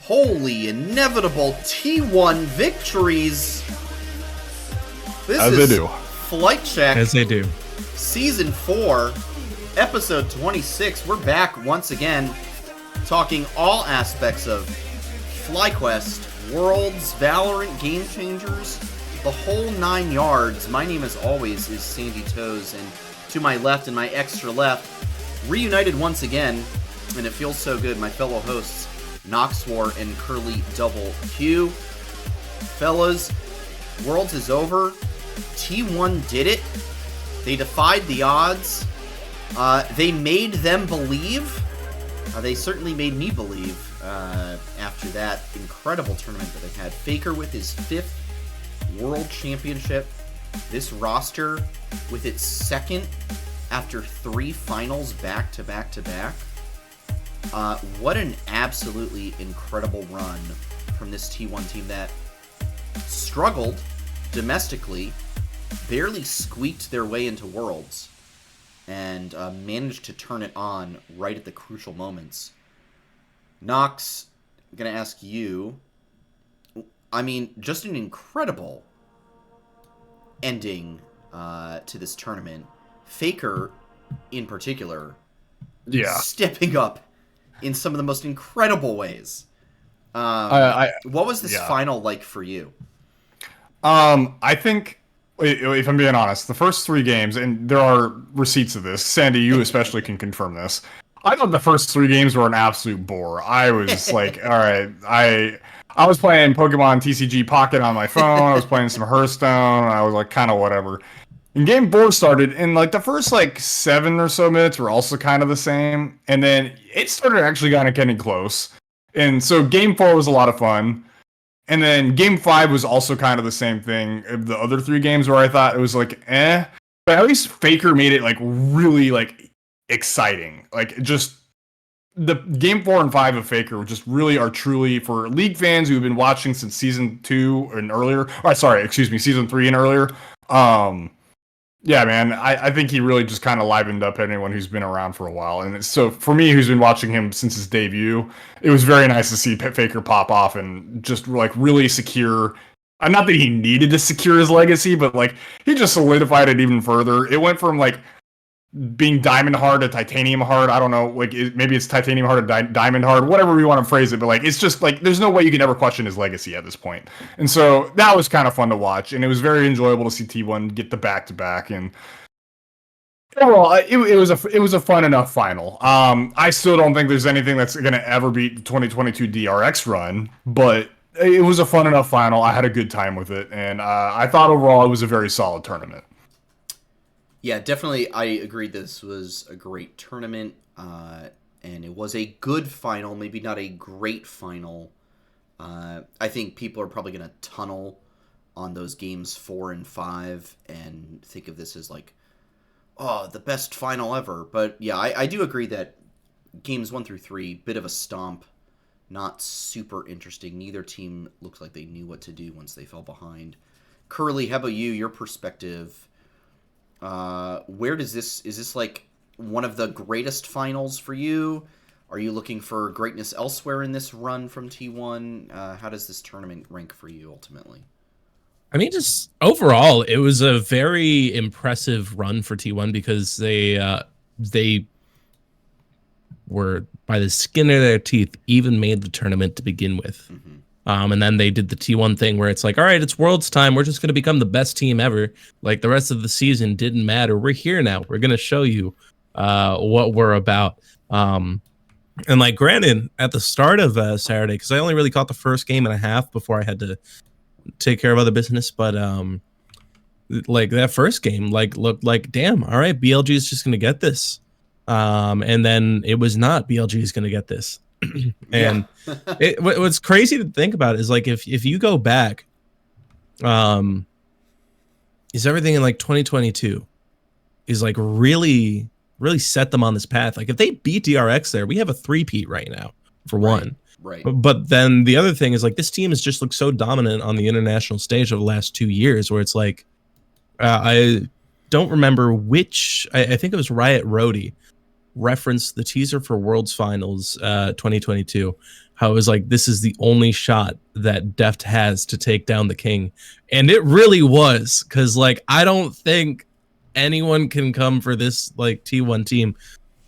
Holy inevitable T1 victories. This As is they do. Flight Check. As they do. Season 4, Episode 26. We're back once again, talking all aspects of FlyQuest, Worlds, Valorant, Game Changers, the whole 9 yards. My name, as always, is Sandy Toes, and to my left and my extra left, reunited once again, and it feels so good, my fellow hosts, Noxwar and Curly Double Q. Fellas, Worlds is over. T1 did it. They defied the odds. They made them believe. They certainly made me believe after that incredible tournament that they had. Faker with his 5th World Championship. This roster with its 2nd after 3 finals back to back to back. What an absolutely incredible run from this T1 team that struggled domestically, barely squeaked their way into Worlds, and managed to turn it on right at the crucial moments. Nox, I'm going to ask you, I mean, just an incredible ending to this tournament. Faker, in particular, stepping up in some of the most incredible ways. What was this final like for you? I think, if I'm being honest, the first 3 games, and there are receipts of this, Sandy, you especially can confirm this, I thought the first 3 games were an absolute bore. I was like, all right, I was playing Pokemon TCG Pocket on my phone, I was playing some Hearthstone, I was like, kind of whatever. And game 4 started, and like the first like 7 or so minutes were also kind of the same, and then it started actually kind of getting close. And so game 4 was a lot of fun. And then game 5 was also kind of the same thing. The other 3 games where I thought it was like, but at least Faker made it like really like exciting. Like just the game 4 and 5 of Faker just really are truly for League fans who've been watching since season 2 and earlier. Season 3 and earlier. Yeah, man, I think he really just kind of livened up anyone who's been around for a while. And so for me, who's been watching him since his debut, it was very nice to see Faker pop off and just like really secure. Not that he needed to secure his legacy, but like he just solidified it even further. It went from like being diamond hard to titanium hard. I don't know, like maybe it's titanium hard to diamond hard, whatever you want to phrase it. But like it's just like there's no way you can ever question his legacy at this point. And so that was kind of fun to watch, and it was very enjoyable to see T1 get the back to back. And overall, it was a fun enough final. I still don't think there's anything that's going to ever beat the 2022 DRX run, but it was a fun enough final. I had a good time with it, and I thought overall it was a very solid tournament. Yeah, definitely. I agree. This was a great tournament, and it was a good final. Maybe not a great final. I think people are probably going to tunnel on those games 4 and 5 and think of this as like, oh, the best final ever. But yeah, I do agree that games 1 through 3, bit of a stomp, not super interesting. Neither team looked like they knew what to do once they fell behind. Curly, how about you? Your perspective? Where does this, is this like one of the greatest finals for you? Are you looking for greatness elsewhere in this run from T1? How does this tournament rank for you ultimately? I mean, just overall, it was a very impressive run for T1 because they were, by the skin of their teeth, even made the tournament to begin with. Mm-hmm. And then they did the T1 thing where it's like, all right, it's Worlds time. We're just going to become the best team ever. Like the rest of the season didn't matter. We're here now. We're going to show you what we're about. And like, granted, at the start of Saturday, because I only really caught the first game and a half before I had to take care of other business. But like that first game, like looked like, damn, all right, BLG is just going to get this. And then it was not. BLG is going to get this. And what's crazy to think about is like if you go back, is everything in like 2022 is like really set them on this path. Like if they beat DRX there, we have a 3-peat right now for one. Right. But then the other thing is like this team has just looked so dominant on the international stage over the last 2 years where it's like I don't remember which, I think it was Riot Rody referenced the teaser for Worlds Finals 2022. How it was like, this is the only shot that Deft has to take down the king. And it really was, because like I don't think anyone can come for this like T1 team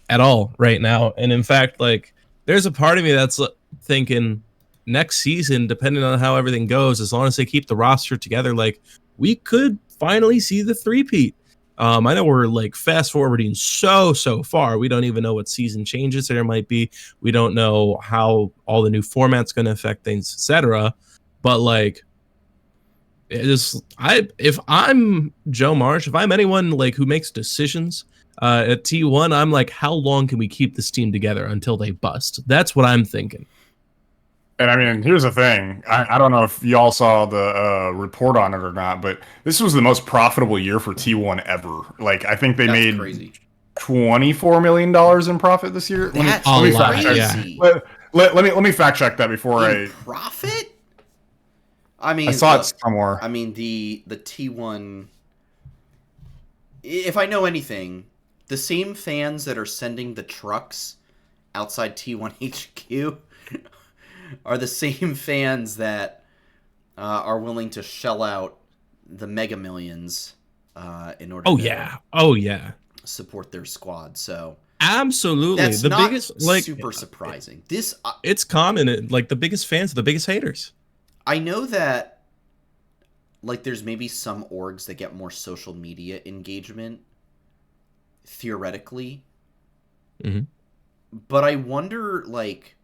at all right now. And in fact, like there's a part of me that's thinking next season, depending on how everything goes, as long as they keep the roster together, like we could finally see the three-peat. I know we're like fast forwarding so far. We don't even know what season changes there might be. We don't know how all the new formats going to affect things, etc. But like, if I'm Joe Marsh, if I'm anyone like who makes decisions at T1, I'm like, how long can we keep this team together until they bust? That's what I'm thinking. And I mean, here's the thing. I don't know if y'all saw the report on it or not, but this was the most profitable year for T1 ever. Like, I think they made crazy. $24 million in profit this year. That's let me fact crazy. check. Let me fact check that before profit. I mean, I saw it somewhere. I mean, the T1. If I know anything, the same fans that are sending the trucks outside T1 HQ are the same fans that are willing to shell out the mega millions in order to support their squad. So absolutely, that's the not biggest, like, super surprising. It's common, like the biggest fans are the biggest haters. I know that like there's maybe some orgs that get more social media engagement theoretically. Mm-hmm. But I wonder, like,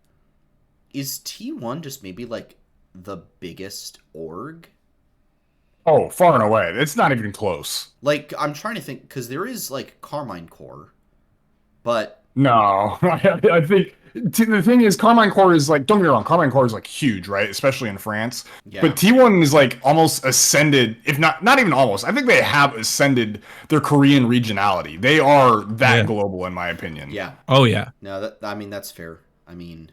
is T1 just maybe like the biggest org? Oh, far and away. It's not even close. Like, I'm trying to think, because there is like Carmine Core, but no, I think the thing is, Carmine Core is like, don't get me wrong, Carmine Core is like huge, right? Especially in France. Yeah. But T1 is like almost ascended, if not even almost. I think they have ascended their Korean regionality. They are that global, in my opinion. Yeah. Oh yeah. No, I mean that's fair. I mean,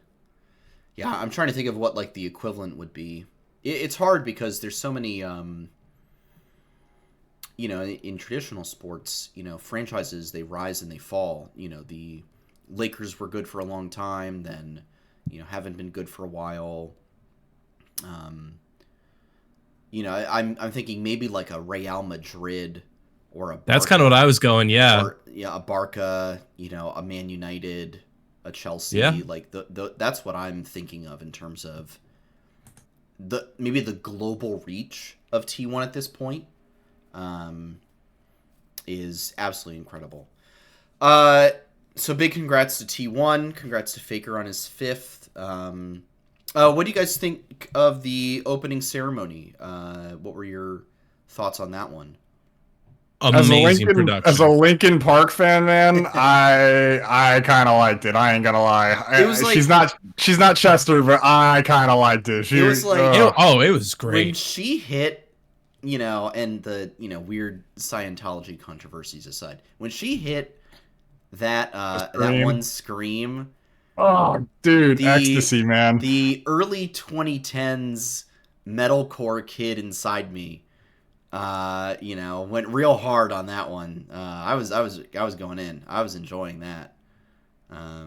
yeah, I'm trying to think of what like the equivalent would be. It's hard because there's so many, you know, in traditional sports, you know, franchises, they rise and they fall. You know, the Lakers were good for a long time, then, you know, haven't been good for a while. You know, I'm thinking maybe like a Real Madrid or a Barca, that's kind of what I was going. Yeah. or, a Barca, you know, a Man United, a Chelsea. Yeah. Like that's what I'm thinking of in terms of maybe the global reach of T1 at this point. Is absolutely incredible. So big congrats to T1. Congrats to Faker on his 5th. What do you guys think of the opening ceremony? What were your thoughts on that one? Amazing production. As a Linkin Park fan, man, I kind of liked it. I ain't gonna lie. It was like, she's not Chester, but I kind of liked it. It was like it was great when she hit, you know, and the, you know, weird Scientology controversies aside, when she hit that that one scream. Oh, dude, ecstasy, man. The early 2010s metalcore kid inside me, you know, went real hard on that one. I was going in. I was enjoying that.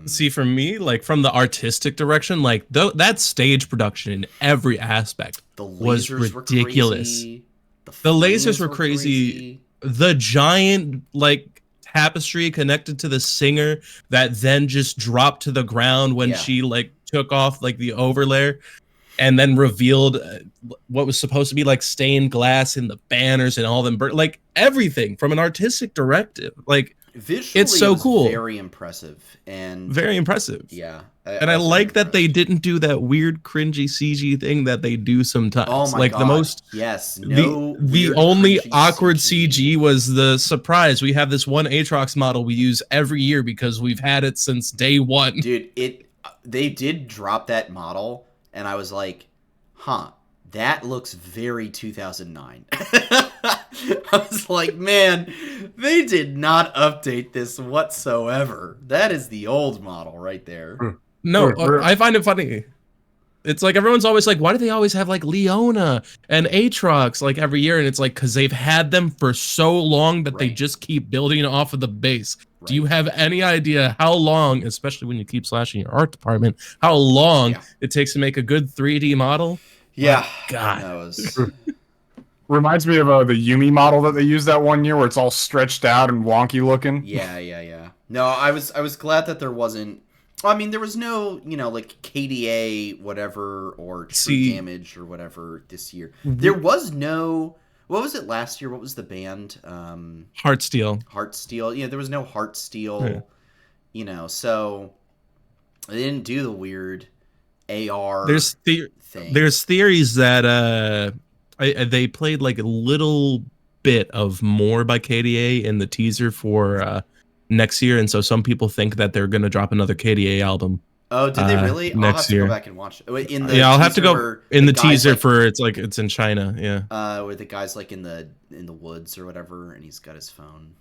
See, for me, like from the artistic direction, like that stage production in every aspect was ridiculous. The lasers were crazy. The giant like tapestry connected to the singer that then just dropped to the ground when she like took off like the overlay and then revealed what was supposed to be like stained glass in the banners and all them like everything from an artistic directive. Like visually, it's so cool. Very impressive. And very impressive. Yeah. And I like that they didn't do that weird cringy CG thing that they do sometimes. Oh my like God. The most the only awkward CG was the surprise. We have this one Aatrox model we use every year because we've had it since day one. Dude, they did drop that model and I was like, huh, that looks very 2009. I was like, man, they did not update this whatsoever. That is the old model right there. No, I find it funny. It's like everyone's always like, why do they always have like Leona and Aatrox like every year? And it's like, because they've had them for so long that they just keep building off of the base. Do you have any idea how long, especially when you keep slashing your art department, how long it takes to make a good 3D model? Yeah. My God. That was... Reminds me of the Yumi model that they used that one year, where it's all stretched out and wonky looking. Yeah. No, I was glad that there wasn't. I mean, there was no, like KDA whatever or True Damage or whatever this year. There was no. What was it last year? What was the band? Heartsteel. Heartsteel. Yeah, there was no Heartsteel. So they didn't do the weird AR. There's theories that they played like a little bit of more by KDA in the teaser for next year, and so some people think that they're going to drop another KDA album. Oh, did they really? Next I'll have to year. Go back and watch it. I'll have to go in the teaser for it's in China. Yeah. Where the guy's like in the woods or whatever, and he's got his phone.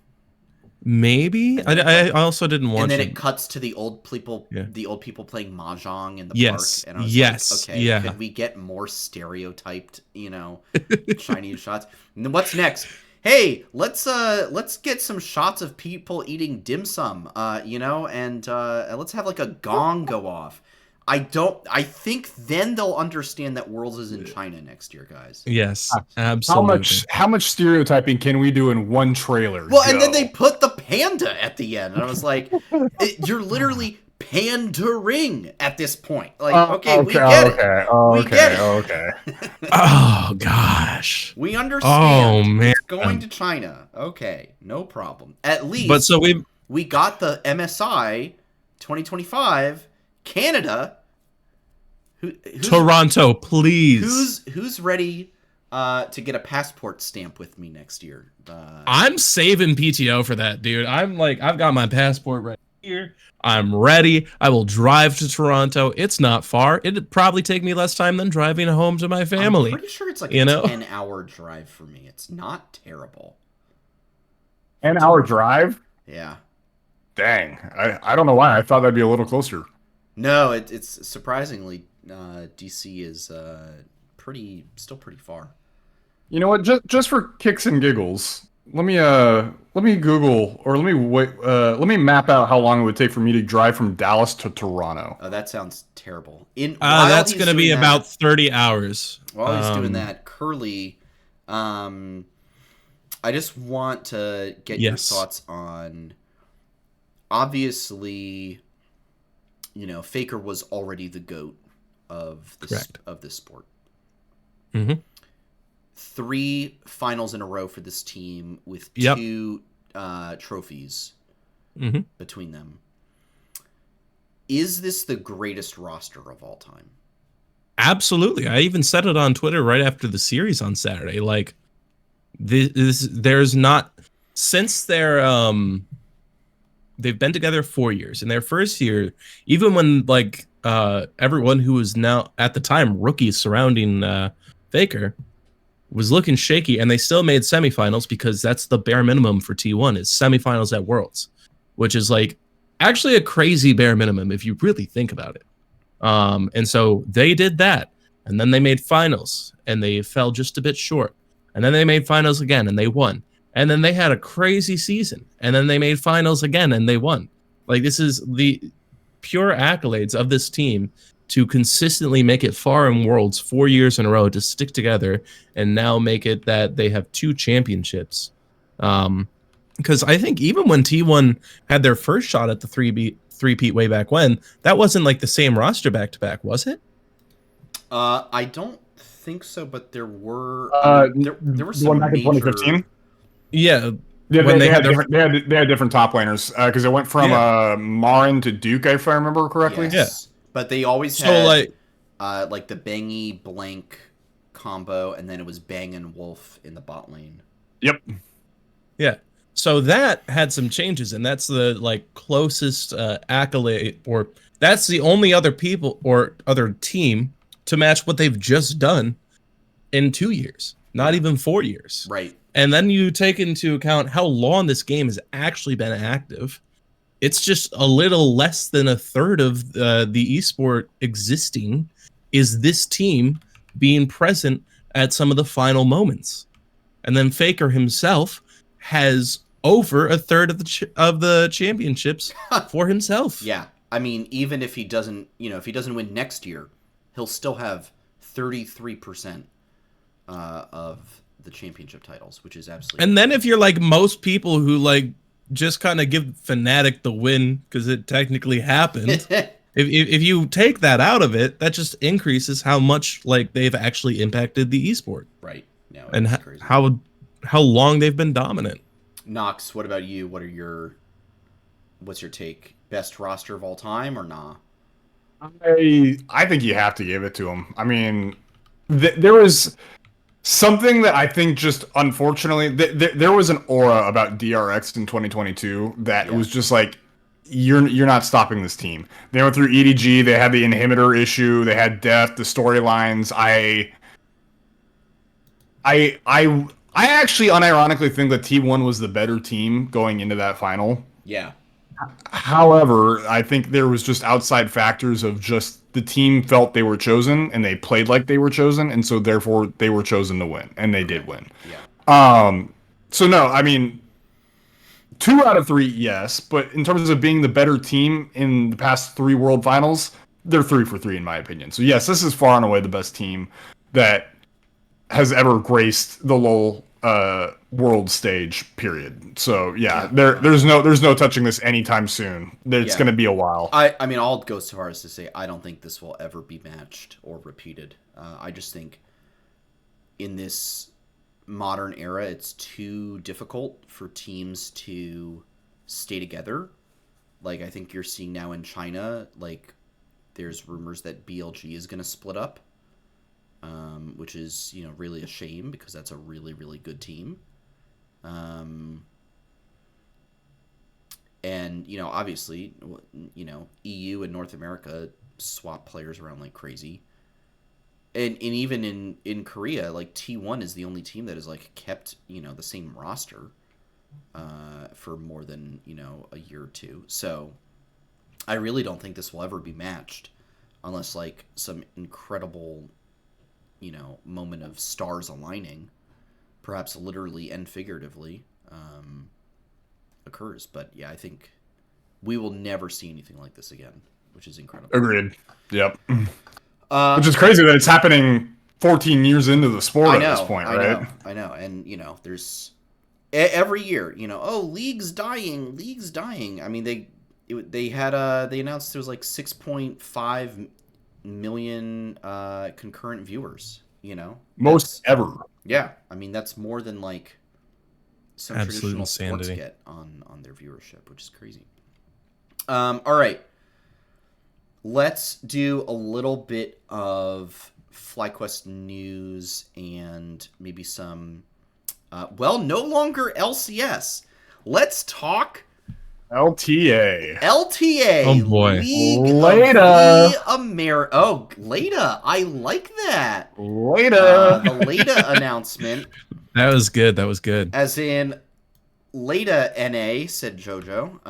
Maybe I also didn't watch. And then it cuts to the old people, playing mahjong in the park. And I was like, okay, could we get more stereotyped, Chinese shots? And then what's next? Hey, let's get some shots of people eating dim sum, and let's have like a gong go off. I think then they'll understand that Worlds is in China next year, guys. Yes, absolutely. How much stereotyping can we do in one trailer? Well, and then they put the panda at the end, and I was like, you're literally pandering at this point. Like, we get it. We get it. Okay. Oh gosh. We understand. Oh man. It's going to China. Okay, no problem. At least. But so we got the MSI 2025 Canada. Toronto, please. Who's ready to get a passport stamp with me next year? I'm saving PTO for that, dude. I've got my passport right here. I'm ready. I will drive to Toronto. It's not far. It'd probably take me less time than driving home to my family. I'm pretty sure it's like a 10-hour drive for me. It's not terrible. 10-hour drive? Yeah. Dang. I don't know why. I thought that'd be a little closer. No, it's surprisingly DC is still pretty far. You know what? Just for kicks and giggles, let me Google or let me map out how long it would take for me to drive from Dallas to Toronto. Oh, that sounds terrible. That's going to be about 30 hours. While he's doing that, Curly, I just want to get your thoughts on. Obviously, Faker was already the GOAT of this sport. Mm-hmm. 3 finals in a row for this team with 2 trophies between them. Is this the greatest roster of all time? Absolutely. I even said it on Twitter right after the series on Saturday. Like, there's not, since they've been together 4 years. In their first year, even when everyone who was now at the time rookies surrounding Faker was looking shaky, and they still made semifinals because that's the bare minimum for T1 is semifinals at Worlds, which is like actually a crazy bare minimum if you really think about it. And so they did that, and then they made finals and they fell just a bit short, and then they made finals again and they won. And then they had a crazy season. And then they made finals again and they won. Like, this is the pure accolades of this team to consistently make it far in Worlds 4 years in a row, to stick together and now make it that they have 2 championships. Because I think even when T1 had their first shot at the three-peat way back when, that wasn't like the same roster back-to-back, was it? I don't think so, but there were there were some one back in 2015? Yeah, they had different top laners because it went from Marin to Duke, if I remember correctly. Yes. But they always had like the Bangy Blank combo, and then it was Bang and Wolf in the bot lane. Yep. Yeah. So that had some changes, and that's the closest accolade, or that's the only other people or other team to match what they've just done in 2 years, not even 4 years. Right. And then you take into account how long this game has actually been active. It's just a little less than a third of the esport existing is this team being present at some of the final moments. And then Faker himself has over a third of the championships for himself. Yeah, I mean, even if he doesn't, if he doesn't win next year, he'll still have 33% of the championship titles, which is absolutely. And then if you're like most people who like just kind of give Fnatic the win because it technically happened, if you take that out of it, that just increases how much like they've actually impacted the esport. Right. No, and how long they've been dominant. Nox, what about you? What's your take? Best roster of all time or nah? I think you have to give it to him. I mean, there was something that I think just unfortunately there was an aura about DRX in 2022 that was just like you're not stopping this team. They went through EDG, they had the inhibitor issue, they had death, the storylines. I actually unironically think that T1 was the better team going into that final. Yeah. However, I think there was just outside factors of just the team felt they were chosen and they played like they were chosen, and so therefore they were chosen to win, and they did win. Yeah. So no, I mean, 2 out of 3, yes, but in terms of being the better team in the past 3 World Finals, they're 3 for 3 in my opinion. So yes, this is far and away the best team that has ever graced the LoL world stage, period. So yeah, there's no touching this anytime soon. It's going to be a while. I mean, I'll go so far as to say I don't think this will ever be matched or repeated. I just think in this modern era, it's too difficult for teams to stay together. Like, I think you're seeing now in China, like, there's rumors that BLG is going to split up, which is, really a shame because that's a really, really good team. And, obviously, EU and North America swap players around like crazy. And even in Korea, like, T1 is the only team that has, like, kept, the same roster for more than, a year or two. So I really don't think this will ever be matched unless, like, some incredible, moment of stars aligning, perhaps literally and figuratively, occurs. But yeah, I think we will never see anything like this again, which is incredible. Agreed. Yep. Which is crazy that it's happening 14 years into the sport at this point, right? I know. And, there's every year, league's dying. I mean, they announced there was like 6.5 million concurrent viewers, Most ever. Yeah. I mean, that's more than like some Absolute traditional insanity. sports get on their viewership, which is crazy. All right. Let's do a little bit of FlyQuest news and maybe some, no longer LCS. Let's talk LTA. LTA. Oh, boy. Leda. Leda. I like that. Leda. The Leda announcement. That was good. As in, Leda NA, said JoJo.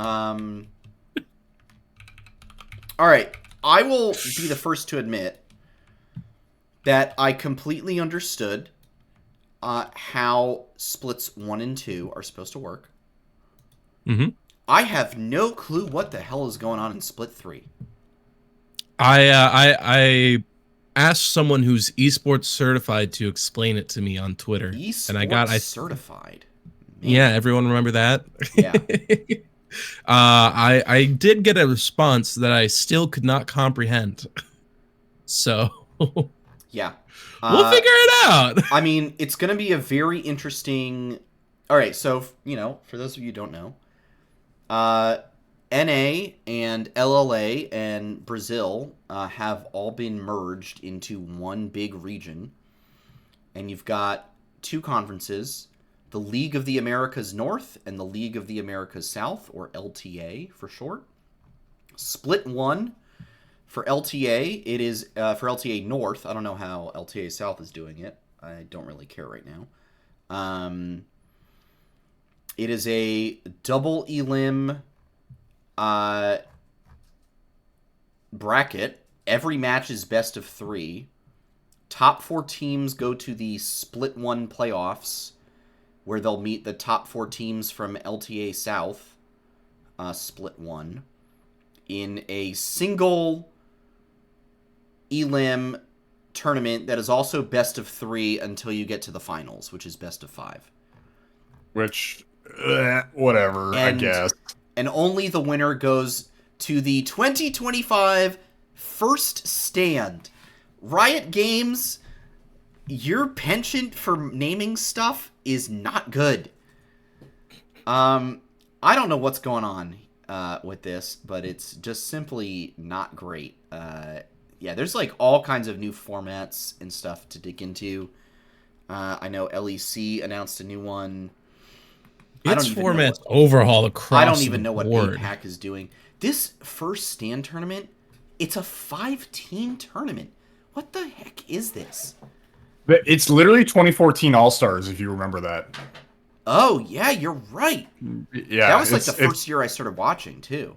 All right. I will be the first to admit that I completely understood how splits 1 and 2 are supposed to work. Mm-hmm. I have no clue what the hell is going on in split 3. I asked someone who's esports certified to explain it to me on Twitter, and I certified. Man. Yeah, everyone remember that? Yeah. I did get a response that I still could not comprehend. So yeah, we'll figure it out. I mean, it's going to be a very interesting. All right, so for those of you who don't know, NA and LLA and Brazil have all been merged into one big region, and you've got 2 conferences. The League of the Americas North and the League of the Americas South, or LTA for short. Split 1 for LTA. It is for LTA North. I don't know how LTA South is doing it. I don't really care right now. It is a double elim bracket. Every match is best of 3. Top 4 teams go to the Split 1 playoffs. where they'll meet the top 4 teams from LTA South, Split 1, in a single elim tournament that is also best of 3 until you get to the finals, which is best of 5. Which, whatever, I guess. And only the winner goes to the 2025 First Stand. Riot Games, your penchant for naming stuff is not good. I don't know what's going on with this, but it's just simply not great. Yeah, there's like all kinds of new formats and stuff to dig into. I know LEC announced a new one. Its formats overhaul across. I don't even know what board. APAC is doing. This First Stand tournament, it's a 5-team tournament. What the heck is this? It's literally 2014 All-Stars, if you remember that. Oh, yeah, you're right. Yeah, that was like the first year I started watching, too.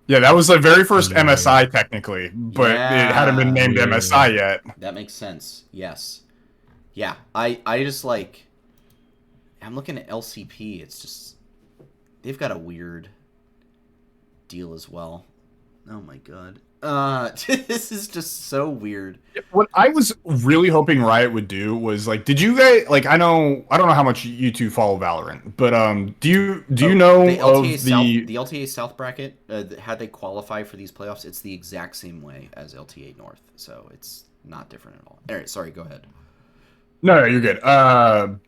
Yeah, that was the very first MSI, technically, but it hadn't been named MSI yet. That makes sense, yes. Yeah, I just like... I'm looking at LCP, it's just... They've got a weird deal as well. Oh my god. This is just so weird. What I was really hoping Riot would do was like, did you guys like? I don't know how much you two follow Valorant, but do you know the LTA of South, the LTA South bracket? How they qualify for these playoffs? It's the exact same way as LTA North, so it's not different at all. All right, sorry, go ahead. No, you're good.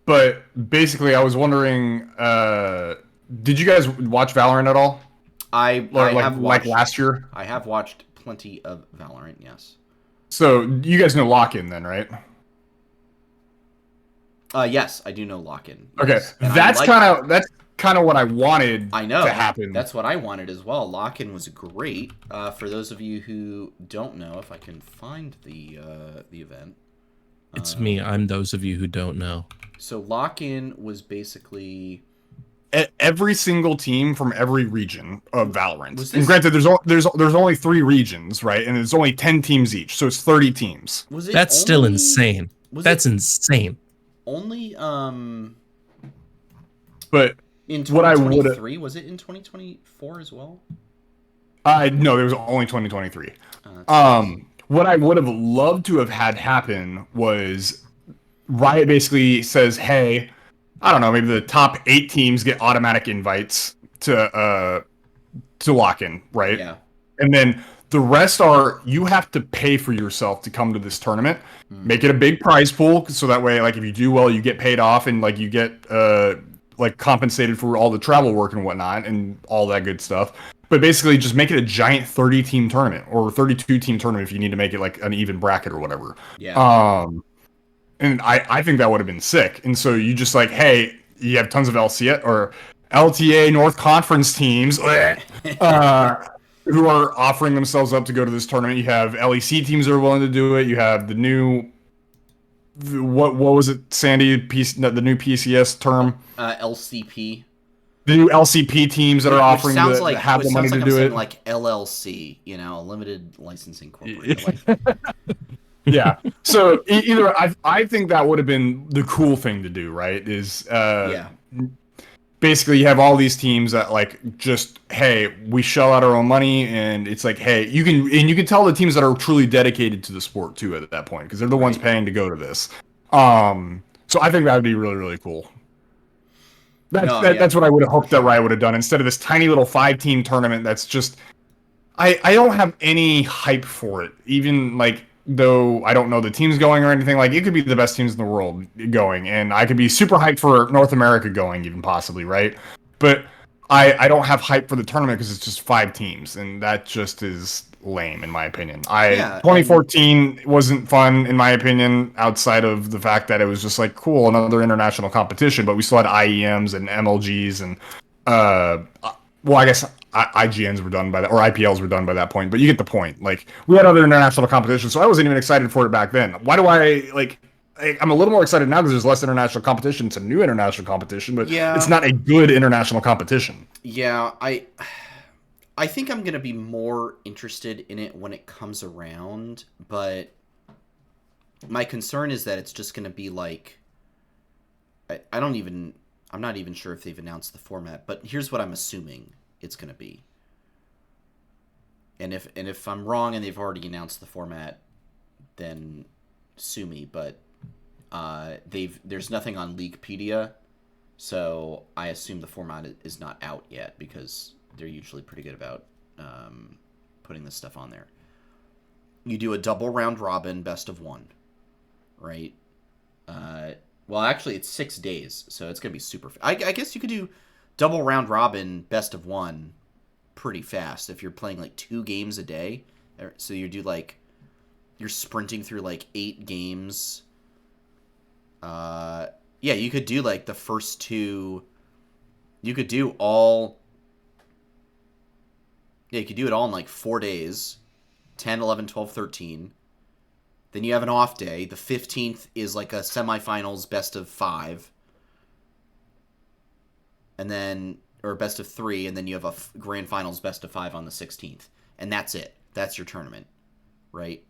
But basically, I was wondering, did you guys watch Valorant at all? I have watched, like last year. I have watched plenty of Valorant, yes. So you guys know Lock-In then, right? Yes, I do know Lock-In. Yes. Okay, that's kind of what I wanted. I know to happen. That's what I wanted as well. Lock-In was great. For those of you who don't know, if I can find the event. It's me. I'm those of you who don't know. So Lock-In was basically every single team from every region of Valorant. And granted, there's only 3 regions, right? And there's only 10 teams each, so it's 30 teams. That's still insane. That's insane. Only But in 2023, was it in 2024 as well? No, there was only 2023. What I would have loved to have had happen was Riot basically says, hey, I don't know, maybe the top 8 teams get automatic invites to Lock-In, right? Yeah. And then the rest are, you have to pay for yourself to come to this tournament. Make it a big prize pool, so that way, like, if you do well, you get paid off, and, like, you get, like, compensated for all the travel work and whatnot, and all that good stuff. But basically, just make it a giant 30-team tournament, or 32-team tournament if you need to make it, like, an even bracket or whatever. Yeah. And I think that would have been sick. And so you just like, hey, you have tons of LCS or LTA North Conference teams who are offering themselves up to go to this tournament. You have LEC teams that are willing to do it. You have the new, what was it, Sandy? The new PCS term? LCP. The new LCP teams that are offering to have the money to do it. Like LLC, you know, Limited Licensing Corporation. Yeah. So either I think that would have been the cool thing to do, right? Is basically you have all these teams that like just, hey, we shell out our own money, and it's like, hey, you can tell the teams that are truly dedicated to the sport too at that point, because they're the ones paying to go to this. So I think that would be really, really cool. That's what I would have hoped that Riot would have done, instead of this tiny little 5-team tournament that's just, I don't have any hype for it, even like, though I don't know the teams going or anything. Like, it could be the best teams in the world going, and I could be super hyped for North America going, even possibly, right? But I don't have hype for the tournament because it's just 5 teams, and that just is lame in my opinion. 2014 wasn't fun in my opinion, outside of the fact that it was just like, cool, another international competition, but we still had IEMs and MLGs and well, I guess IGNs were done by that, or IPLs were done by that point, but you get the point. Like, we had other international competitions, so I wasn't even excited for it back then. Why do I'm a little more excited now because there's less international competition. It's a new international competition, but it's not a good international competition. Yeah, I think I'm going to be more interested in it when it comes around, but my concern is that it's just going to be like, I don't even I'm not even sure if they've announced the format, but here's what I'm assuming it's going to be. And if I'm wrong and they've already announced the format, then sue me. But there's nothing on Leaguepedia, so I assume the format is not out yet because they're usually pretty good about putting this stuff on there. You do a double round robin, best of one, right? Well, actually, it's 6 days, so it's gonna be super. I guess you could do double round robin, best of one, pretty fast if you're playing like 2 games a day. So you do like you're sprinting through like 8 games. Yeah, you could do like the first 2. You could do all. Yeah, you could do it all in like 4 days. 10, 11, 12, 13. Then you have an off day. The 15th is like a semifinals best of 5. And then, or best of 3, and then you have a grand finals best of 5 on the 16th. And that's it. That's your tournament, right?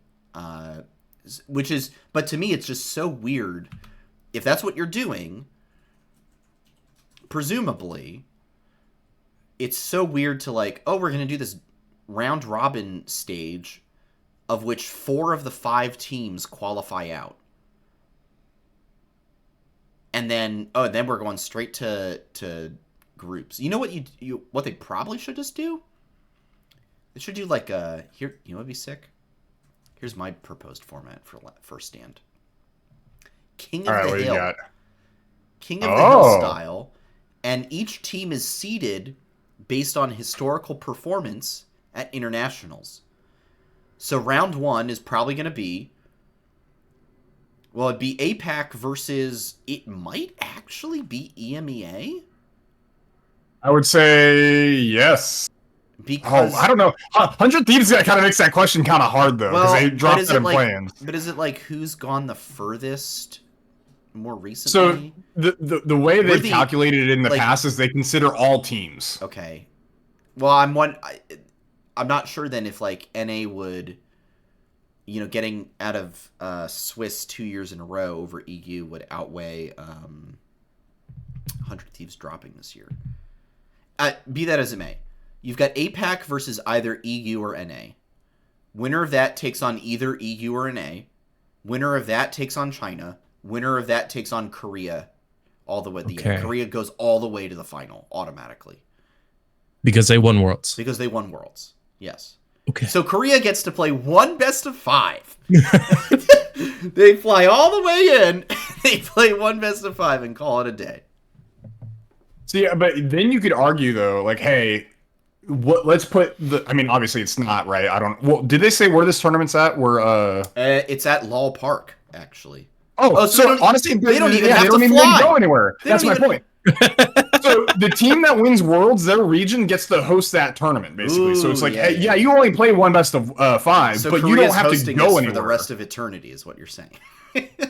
Which is, but to me, it's just so weird. If that's what you're doing, presumably, it's so weird to like, oh, we're going to do this round robin stage of which 4 of the 5 teams qualify out. And then we're going straight to groups. You know what what they probably should just do? They should do like here, you know what'd be sick? Here's my proposed format for first stand. King of the Hill. King of the Hill style, and each team is seeded based on historical performance at internationals. So round 1 is probably going to be, well, it'd be APAC versus, it might actually be EMEA? I would say yes. Because, I don't know. 100 Thieves kind of makes that question kind of hard, though, because they dropped it in plans. But is it like who's gone the furthest more recently? So the way they've calculated it in the past is they consider all teams. Okay. Well, I'm not sure then if like NA would, getting out of Swiss 2 years in a row over EU would outweigh 100 Thieves dropping this year. Be that as it may, you've got APAC versus either EU or NA. Winner of that takes on either EU or NA. Winner of that takes on China. Winner of that takes on Korea all the way at the end. Korea goes all the way to the final automatically. Because they won Worlds. Because they won Worlds. Yes. Okay. So Korea gets to play one best of 5. They fly all the way in. They play one best of 5 and call it a day. See, but then you could argue though, like, hey, let's put the. I mean, obviously it's not right. I don't. Well, did they say where this tournament's at? Where it's at LoL Park actually. Oh, so honestly, they don't even have to fly. Even go anywhere. That's my point. So the team that wins Worlds, their region gets to host that tournament, basically. So it's like, hey, you only play one best of 5, so but Korea's you don't have to go anywhere for the rest of eternity, is what you're saying.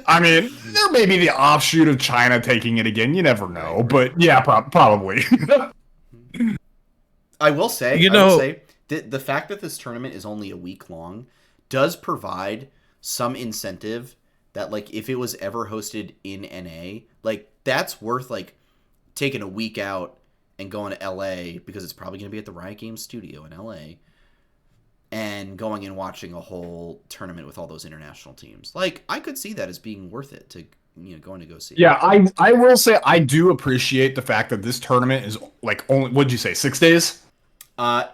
I mean, there may be the offshoot of China taking it again. You never know, but yeah, probably. I will say, the fact that this tournament is only a week long does provide some incentive that, like, if it was ever hosted in NA, like, that's worth, like, taking a week out and going to LA, because it's probably going to be at the Riot Games studio in LA, and going and watching a whole tournament with all those international teams. Like, I could see that as being worth it to, going to go see. Yeah, I will say I do appreciate the fact that this tournament is, like, only, what'd you say, 6 days?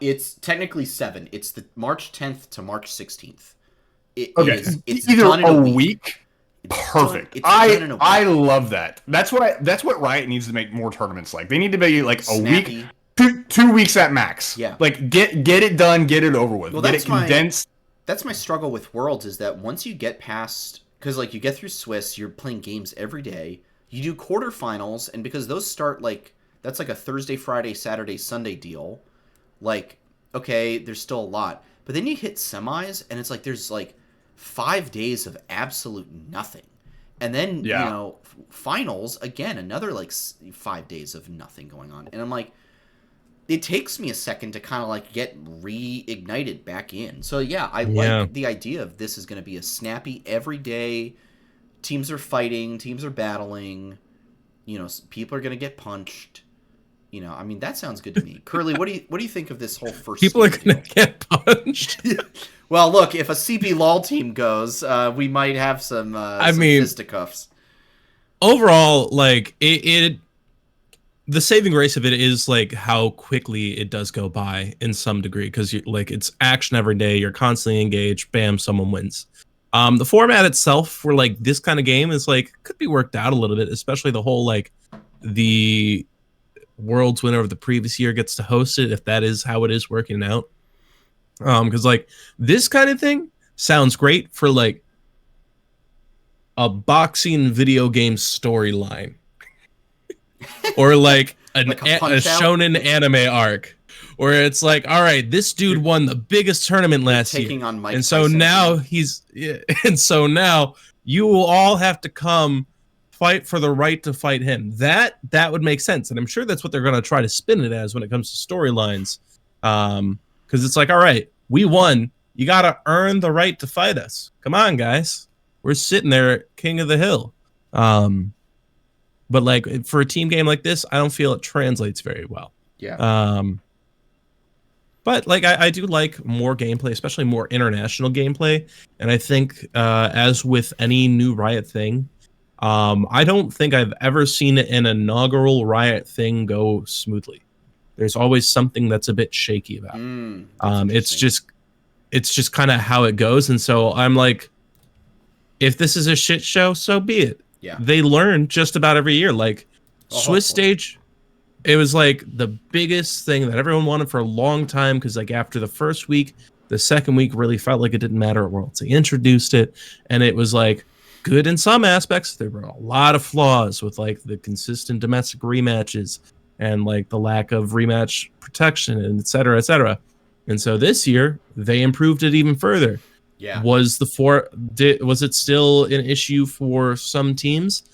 It's technically 7. It's the March 10th to March 16th. It's either done in a week. Perfect. I love that. That's what Riot needs to make more tournaments like. They need to be like Snappy. A week, 2 weeks at max. Yeah. Like get it done, get it over with. Well, get it condensed. That's my struggle with Worlds, is that once you get past, because like you get through Swiss, you're playing games every day. You do quarterfinals, and because those start like, that's like a Thursday, Friday, Saturday, Sunday deal. Like, okay, there's still a lot, but then you hit semis, and it's like there's like 5 days of absolute nothing. And then, finals, again, another like 5 days of nothing going on. And I'm like, it takes me a second to kind of like get reignited back in. So yeah, I like the idea of this is going to be a snappy every day. Teams are fighting, teams are battling. people are gonna get punched. I mean, that sounds good to me. Curly, what do you think of this whole first People are steam gonna deal? get punched. Well, look, if a CB LOL team goes, we might have some I some mean, fisticuffs. overall, like the saving grace of it is like how quickly it does go by in some degree because like it's action every day. You're constantly engaged. Bam, someone wins. The format itself for like this kind of game is like could be worked out a little bit, especially the whole like the world's winner of the previous year gets to host it if that is how it is working out. Because like this kind of thing sounds great for like a boxing video game storyline or like Like a a Punch-Out? shonen anime arc where it's like, all right, this dude won the biggest tournament last year, taking on Mike and so Tyson now again. and so now you will all have to come fight for the right to fight him. That would make sense, and I'm sure that's what they're going to try to spin it as when it comes to storylines, because it's like, all right, we won. You got to earn the right to fight us. Come on, guys. We're sitting there at King of the Hill. But like for a team game like this, I don't feel it translates very well. Yeah. But like I do like more gameplay, especially more international gameplay. And I think as with any new Riot thing, I don't think I've ever seen an inaugural Riot thing go smoothly. There's always something that's a bit shaky about it. It's just kind of how it goes. And so I'm like, if this is a shit show, so be it. Yeah. They learn just about every year. Like hopefully. Swiss stage, it was like the biggest thing that everyone wanted for a long time because like after the first week, the second week really felt like it didn't matter at Worlds. They introduced it and it was like good in some aspects. There were a lot of flaws with like the consistent domestic rematches and like the lack of rematch protection and et cetera, et cetera. And so this year they improved it even further. Yeah. Was it still an issue for some teams?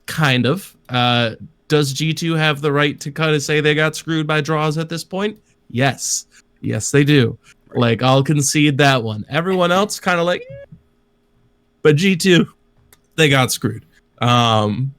Kind of. Does G2 have the right to kind of say they got screwed by draws at this point? Yes. Yes, they do. Right. Like, I'll concede that one. Everyone else kind of like, but G2, they got screwed. And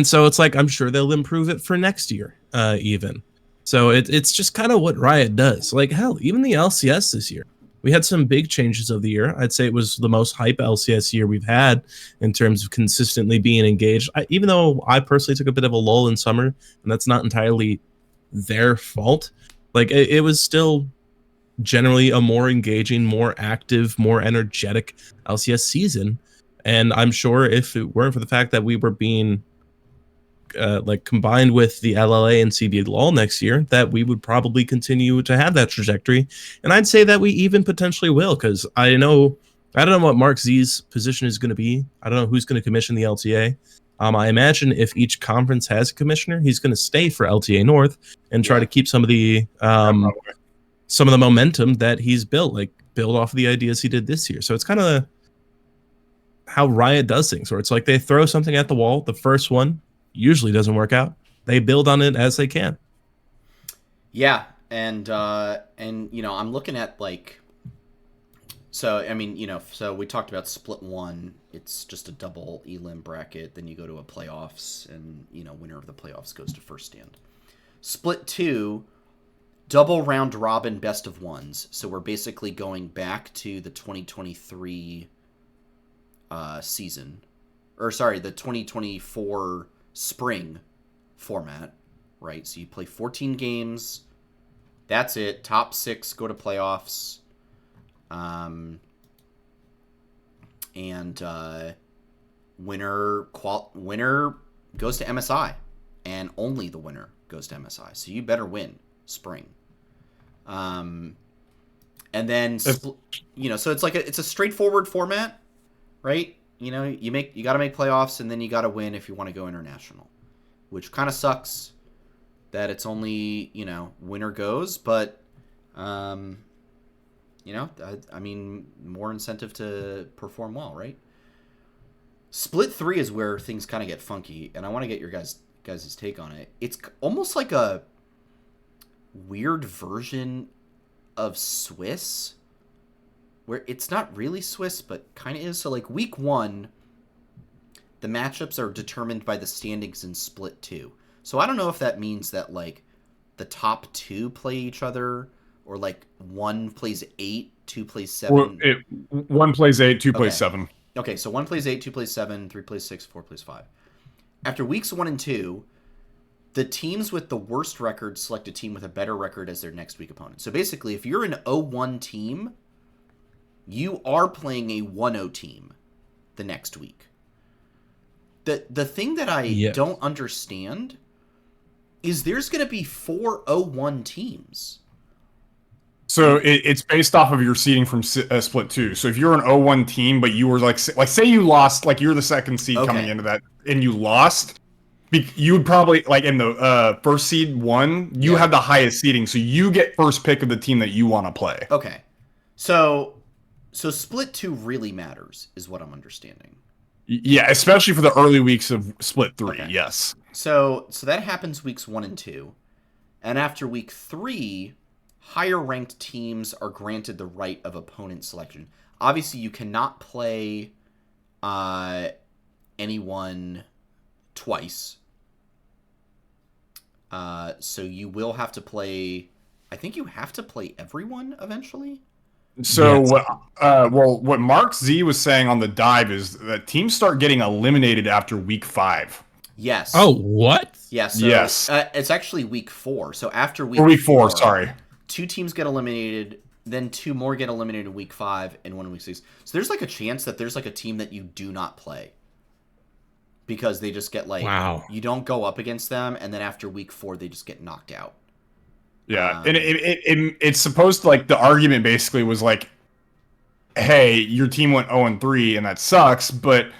so it's like, I'm sure they'll improve it for next year, even. So it's just kind of what Riot does. Like, hell, even the LCS this year. We had some big changes of the year. I'd say it was the most hype LCS year we've had in terms of consistently being engaged. Even though I personally took a bit of a lull in summer, and that's not entirely their fault, like it was still generally a more engaging, more active, more energetic LCS season. And I'm sure if it weren't for the fact that we were being like combined with the LLA and CB LOL next year, that we would probably continue to have that trajectory. And I'd say that we even potentially will, because I don't know what Mark Z's position is going to be. I don't know who's going to commission the LTA. I imagine if each conference has a commissioner, he's going to stay for LTA North and try to keep some of the momentum that he's built, like build off of the ideas he did this year. So it's kind of how Riot does things, where it's like they throw something at the wall. The first one usually doesn't work out. They build on it as they can. Yeah, and I'm looking at like, so I mean, so we talked about split 1. It's just a double elim bracket. Then you go to a playoffs, and winner of the playoffs goes to first stand. Split 2, double round robin best of ones. So we're basically going back to the 2023 season, or sorry, the 2024 spring format, right? So you play 14 games. That's it. Top 6 go to playoffs. And winner goes to MSI, and only the winner goes to MSI. So you better win spring. And then so it's like it's a straightforward format, right? You got to make playoffs, and then you got to win if you want to go international, which kind of sucks that it's only, winner goes, but, I mean, more incentive to perform well, right? Split 3 is where things kind of get funky, and I want to get your guys' take on it. It's almost like a weird version of Swiss, where it's not really Swiss, but kind of is. So, like, week 1, the matchups are determined by the standings in Split 2. So I don't know if that means that, like, the top 2 play each other, or, like, 1 plays 8, 2 plays 7. Well, 1 plays 8, 2 plays 7. Okay, so 1 plays 8, 2 plays 7, 3 plays 6, 4 plays 5. After weeks 1 and 2, the teams with the worst record select a team with a better record as their next week opponent. So basically, if you're an 0-1 team, you are playing a 1-0 team the next week. The thing that I don't understand is there's going to be 4 0-1 teams. So it's based off of your seeding from Split 2. So if you're an 0-1 team, but you were like say you lost, like you're the second seed coming into that, and you lost, you would probably, like in the first seed 1, you have the highest seeding, so you get first pick of the team that you want to play. Okay, so Split 2 really matters, is what I'm understanding. Yeah, especially for the early weeks of Split 3. Okay. Yes. So that happens weeks 1 and 2, and after week 3, higher ranked teams are granted the right of opponent selection. Obviously, you cannot play anyone twice. So you will have to play. I think you have to play everyone eventually. So what Mark Z was saying on the dive is that teams start getting eliminated after week 5. Yes. Oh, what? Yeah, so yes. It's actually week 4. So after week 4, sorry. 2 teams get eliminated, then 2 more get eliminated in week 5 and 1 in week 6. So there's like a chance that there's like a team that you do not play. Because they just get like, you don't go up against them, and then after week 4 they just get knocked out. Yeah, and it's supposed to, like, the argument basically was like, hey, your team went 0-3 and that sucks, but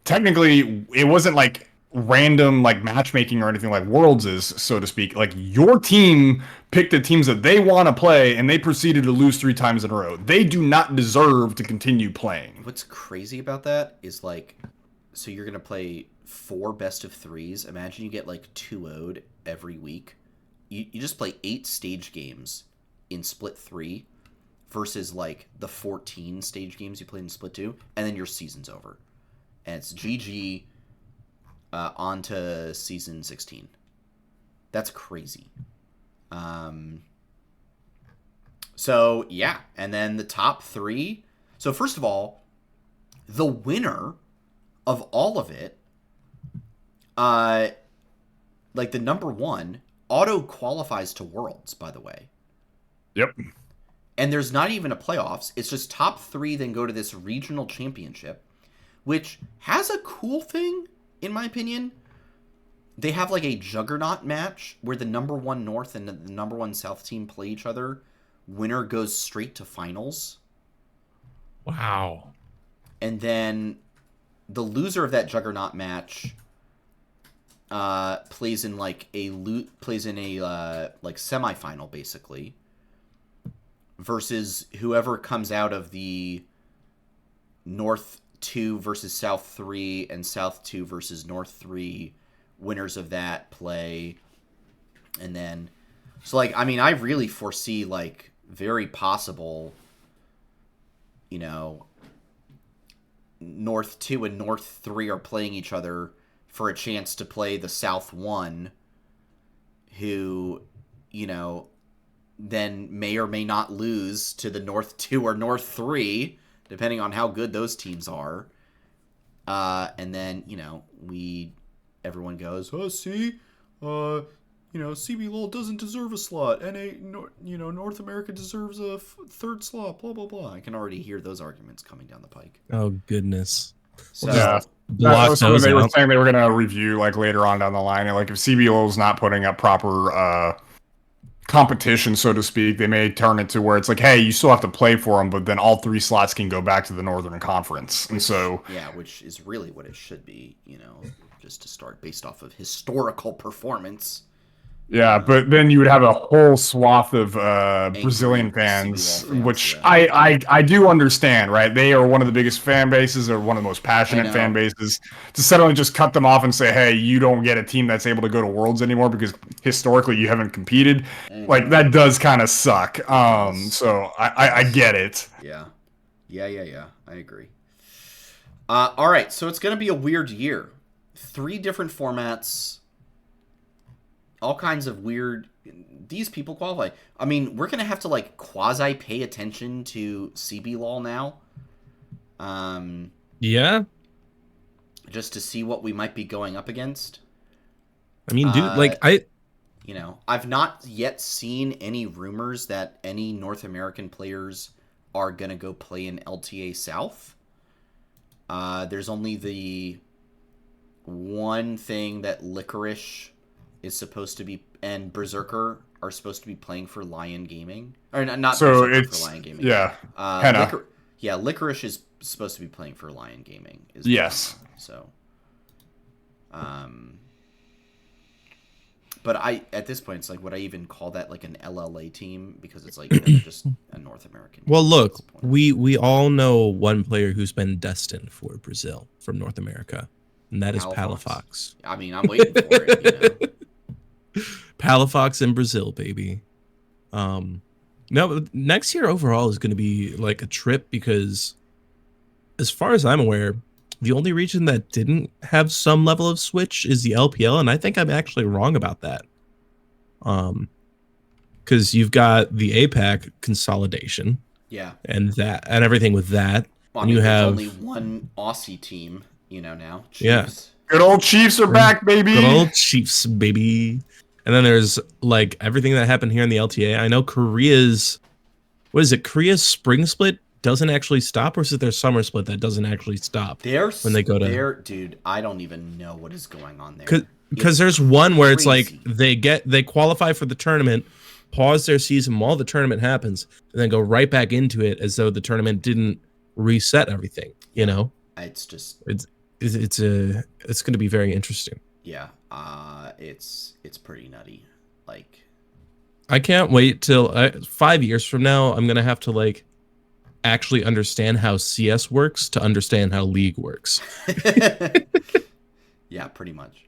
technically it wasn't like random like matchmaking or anything like Worlds is, so to speak. Like, your team picked the teams that they want to play, and they proceeded to lose 3 times in a row. They do not deserve to continue playing. What's crazy about that is, like, so you're gonna play 4 best of 3s. Imagine you get like 2-0'd every week. You just play 8 stage games in Split 3 versus like the 14 stage games you played in Split 2, and then your season's over. And it's GG on to season 16. That's crazy. So, yeah. And then the top 3. So, first of all, the winner of all of it, like the number 1, auto qualifies to Worlds, by the way. Yep. And there's not even a playoffs. It's just top 3 then go to this regional championship, which has a cool thing, in my opinion. They have like a juggernaut match where the number 1 North and the number 1 South team play each other. Winner goes straight to finals. Wow. And then the loser of that juggernaut match plays in like a like semifinal, basically, versus whoever comes out of the North 2 versus South 3 and South 2 versus North 3. Winners of that play. And then, so like, I mean, I really foresee like very possible, you know, North 2 and North 3 are playing each other for a chance to play the South 1, who, you know, then may or may not lose to the North 2 or North 3, depending on how good those teams are. And then, you know, everyone goes, oh, see, you know, CBLOL doesn't deserve a slot. North America deserves a 3rd slot, blah, blah, blah. I can already hear those arguments coming down the pike. Oh, goodness. So, yeah. That was something they were saying they were going to review like later on down the line. And like if CBLOL is not putting up proper competition, so to speak, they may turn it to where it's like, hey, you still have to play for them, but then all 3 slots can go back to the Northern Conference. And so, yeah, which is really what it should be, you know, just to start based off of historical performance. Yeah, but then you would have a whole swath of Brazilian fans, which yeah. I do understand, right? They are one of the biggest fan bases, or one of the most passionate fan bases. To suddenly just cut them off and say, hey, you don't get a team that's able to go to Worlds anymore because historically you haven't competed, like, that does kind of suck. So I get it. Yeah. I agree. All right, so it's going to be a weird year. 3 different formats, all kinds of weird. These people qualify. I mean, we're going to have to like quasi pay attention to CB LOL now. Yeah. Just to see what we might be going up against. I mean, dude, like I've not yet seen any rumors that any North American players are going to go play in LTA South. There's only the one thing that Licorice is supposed to be, and Berserker are supposed to be playing for Lion Gaming. Or not So Berserker it's for Lion Gaming. yeah, Henna. Licorice is supposed to be playing for Lion Gaming. Yes. So, but at this point, it's like, would I even call that like an LLA team? Because it's like they're just a North American. Well, look, we all know one player who's been destined for Brazil from North America, and that is Palafox. I mean, I'm waiting for it. Palafox in Brazil, baby. No, next year overall is going to be like a trip because, as far as I'm aware, the only region that didn't have some level of switch is the LPL, and I think I'm actually wrong about that. Because you've got the APAC consolidation, and everything with that. Well, and you have only one Aussie team, now. Chiefs. Yeah, good old Chiefs are back, baby. Good old Chiefs, baby. And then there's like everything that happened here in the LTA. I know Korea's spring split doesn't actually stop, or is it their summer split that doesn't actually stop when they go to dude, I don't even know what is going on there. Because there's one where it's like they qualify for the tournament, pause their season while the tournament happens, and then go right back into it as though the tournament didn't reset everything. It's just it's going to be very interesting. Yeah, it's pretty nutty. Like, I can't wait till 5 years from now. I'm gonna have to like actually understand how CS works to understand how League works. Yeah, pretty much.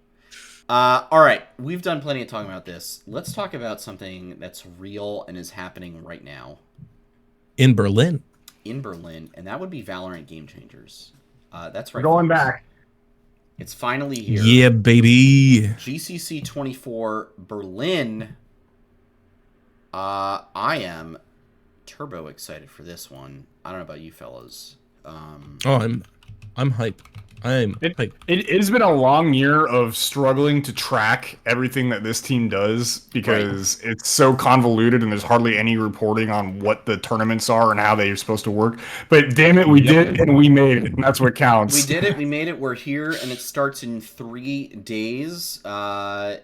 All right, we've done plenty of talking about this. Let's talk about something that's real and is happening right now. In Berlin, and that would be Valorant Game Changers. That's right. We're going back. It's finally here. Yeah, baby. GCC 24 Berlin. I am turbo excited for this one. I don't know about you fellas. I'm hype. I'm hype. It has been a long year of struggling to track everything that this team does because it's so convoluted and there's hardly any reporting on what the tournaments are and how they're supposed to work. But damn it, we did it and we made it, and that's what counts. We did it. We made it. We're here, and it starts in 3 days. FlyQuest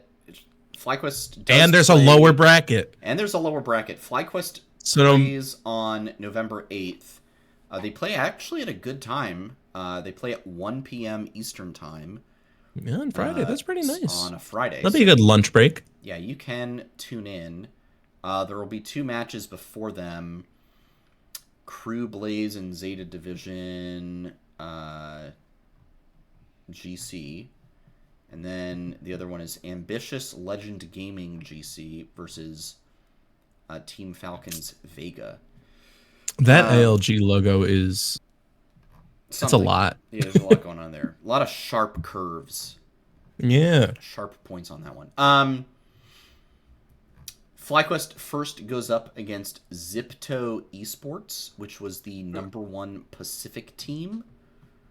and there's a lower bracket. FlyQuest plays on November 8th. They play actually at a good time. They play at 1 p.m. Eastern time. Yeah, on Friday. That's pretty nice. On a Friday. That'll be a good lunch break. Yeah, you can tune in. There will be 2 matches before them. Crew Blaze and Zeta Division GC. And then the other one is Ambitious Legend Gaming GC versus Team Falcons Vega. That ALG logo is... It's a lot. Yeah, there's a lot going on there. A lot of sharp curves. Yeah. Sharp points on that one. FlyQuest first goes up against Zipto Esports, which was the #1 Pacific team.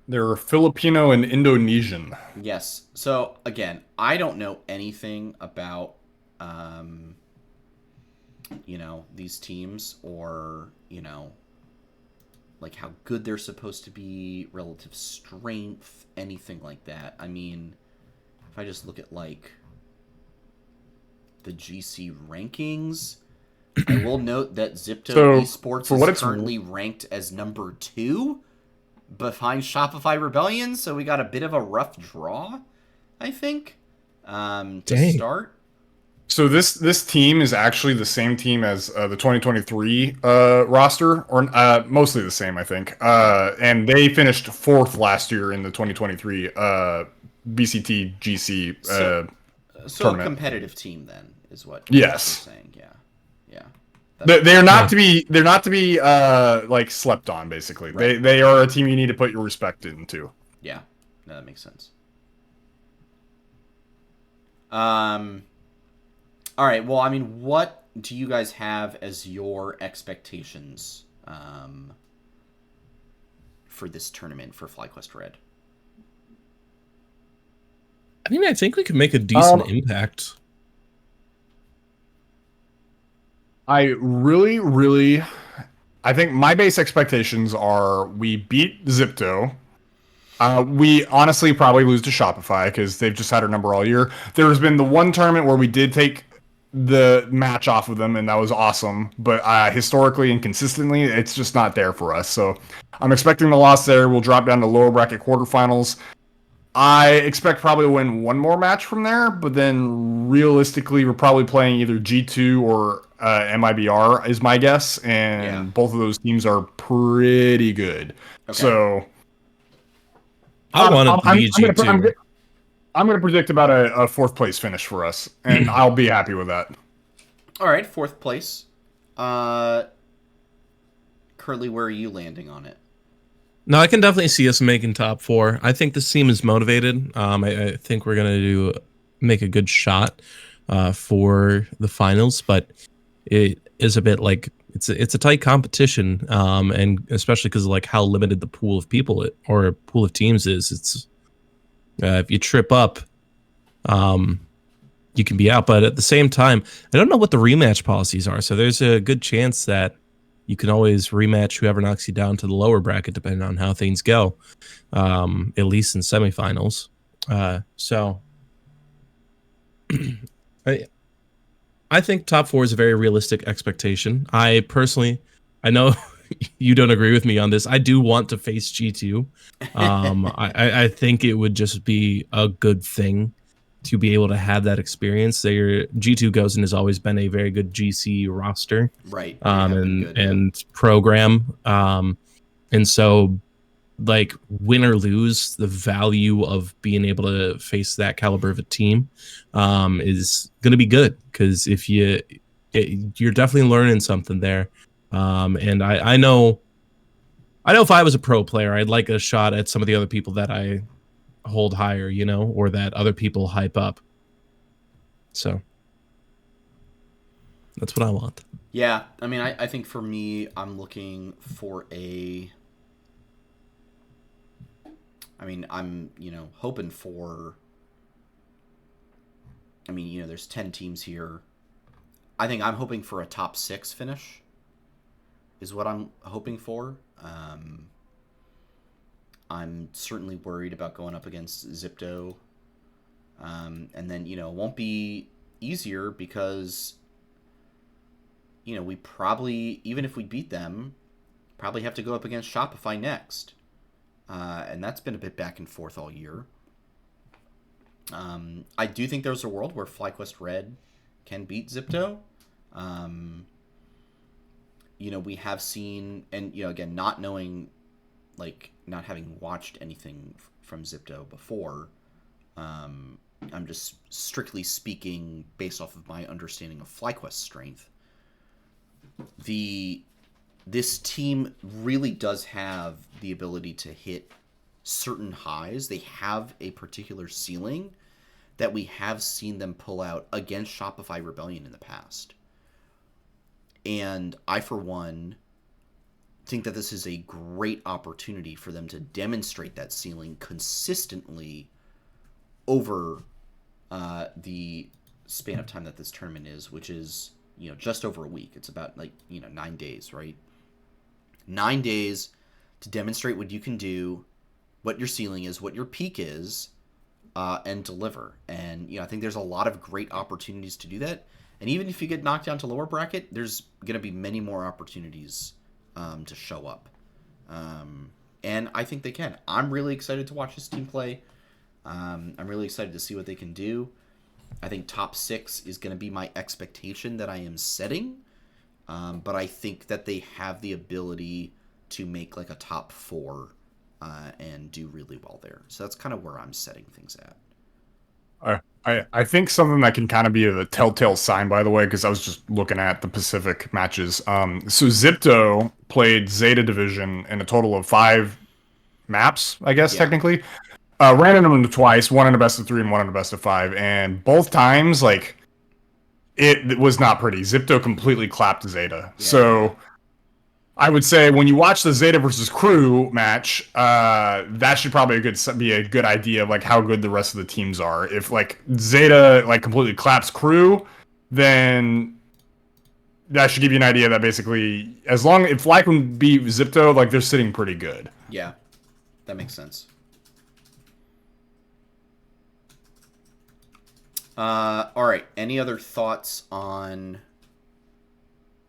They're Filipino and Indonesian. Yes. So, again, I don't know anything about, these teams or, like how good they're supposed to be, relative strength, anything like that. I mean, if I just look at, like, the GC rankings, I will note that Zipto Esports is currently ranked as number 2 behind Shopify Rebellion, so we got a bit of a rough draw, I think, to start. So this team is actually the same team as the 2023 roster, or mostly the same, I think. And they finished 4th last year in the 2023 BCT GC so tournament. A competitive team then is what yes. you're saying. Yeah. that. They're not to be like slept on, basically. Right. They are a team you need to put your respect into. Yeah, no, that makes sense. Um, all right. Well, I mean, what do you guys have as your expectations for this tournament for FlyQuest Red? I mean, I think we could make a decent impact. I really, I think my base expectations are we beat Zipto. We honestly probably lose to Shopify because they've just had our number all year. There's been the one tournament where we did take the match off of them, and that was awesome. But historically and consistently, it's just not there for us. So I'm expecting the loss there. We'll drop down to lower bracket quarterfinals. I expect probably to win one more match from there, but then realistically, we're probably playing either G2 or MIBR is my guess, and both of those teams are pretty good. Okay. So I want it to be G2. I'm going to predict about a fourth place finish for us, and I'll be happy with that. All right, fourth place. Currently, where are you landing on it? No, I can definitely see us making top 4. I think this team is motivated. I think we're gonna make a good shot for the finals, but it is a bit like it's a tight competition, and especially because of like how limited the pool of people or pool of teams is. It's if you trip up, you can be out. But at the same time, I don't know what the rematch policies are, so there's a good chance that you can always rematch whoever knocks you down to the lower bracket, depending on how things go, at least in semifinals. So I think top 4 is a very realistic expectation. I know you don't agree with me on this. I do want to face G2. I think it would just be a good thing to be able to have that experience. Their G2 Gozen has always been a very good GC roster, right? And program, and so like win or lose, the value of being able to face that caliber of a team is going to be good because if you're definitely learning something there, and I know if I was a pro player, I'd like a shot at some of the other people that I hold higher, or that other people hype up. So that's what I want. Yeah, I mean, I think for me, I'm looking for I'm hoping for. There's 10 teams here. I think I'm hoping for a top 6 finish. Is what I'm hoping for. I'm certainly worried about going up against Zipto. And then, it won't be easier because, we probably, even if we beat them, probably have to go up against Shopify next. And that's been a bit back and forth all year. I do think there's a world where FlyQuest Red can beat Zipto. We have seen, and, again, not knowing, not having watched anything from Zipto before, I'm just strictly speaking based off of my understanding of FlyQuest's strength. This team really does have the ability to hit certain highs. They have a particular ceiling that we have seen them pull out against Shopify Rebellion in the past. And I, for one, think that this is a great opportunity for them to demonstrate that ceiling consistently over the span of time that this tournament is, which is, just over a week. It's about 9 days, right? 9 days to demonstrate what you can do, what your ceiling is, what your peak is, and deliver. And, I think there's a lot of great opportunities to do that. And even if you get knocked down to lower bracket, there's going to be many more opportunities to show up. And I think they can. I'm really excited to watch this team play. I'm really excited to see what they can do. I think top 6 is going to be my expectation that I am setting. But I think that they have the ability to make a top 4 and do really well there. So that's kind of where I'm setting things at. I think something that can kind of be a telltale sign, by the way, because I was just looking at the Pacific matches. So Zipto played Zeta Division in a total of 5 maps, I guess, Yeah. technically. Ran into them twice, one in a best of 3 and one in a best of 5, and both times, like, it was not pretty. Zipto completely clapped Zeta. Yeah, So I would say when you watch the Zeta versus Crew match, that should probably be a good idea of like how good the rest of the teams are. If like Zeta like completely claps Crew, then that should give you an idea that basically if Lycan beat Zipto, like they're sitting pretty good. Yeah, that makes sense. All right. Any other thoughts on